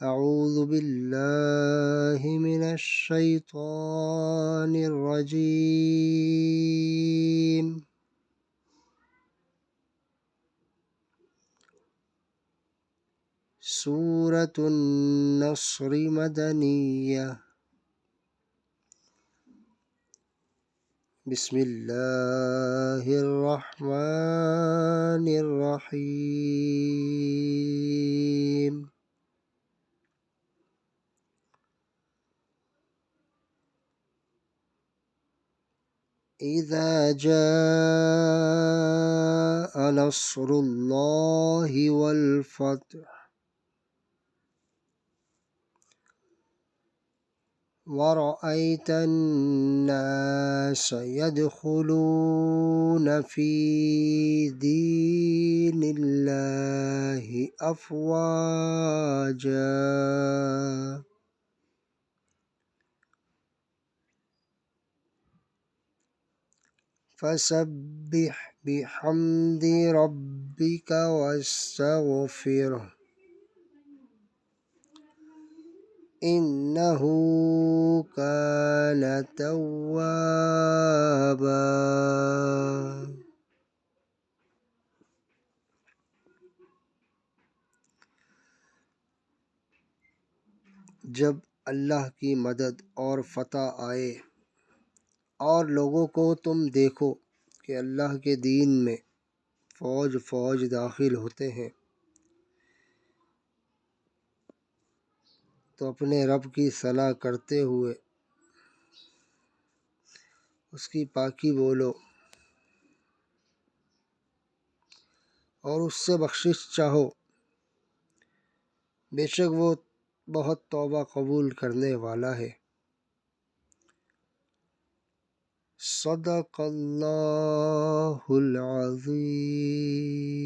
أعوذ بالله من الشيطان الرجيم. سورة النصر مدنية. بسم الله الرحمن الرحيم. إذا جاء نصر الله والفتح ورأيت الناس يدخلون في دين الله أفواجا فسبح بحمد ربك واستغفره إنه كان توابا. جب اللہ کی مدد اور فتح آئے اور لوگوں کو تم دیکھو کہ اللہ کے دین میں فوج فوج داخل ہوتے ہیں تو اپنے رب کی صلاح کرتے ہوئے اس کی پاکی بولو اور اس سے بخشش چاہو، بے شک وہ بہت توبہ قبول کرنے والا ہے۔ صدق اللہ العظیم۔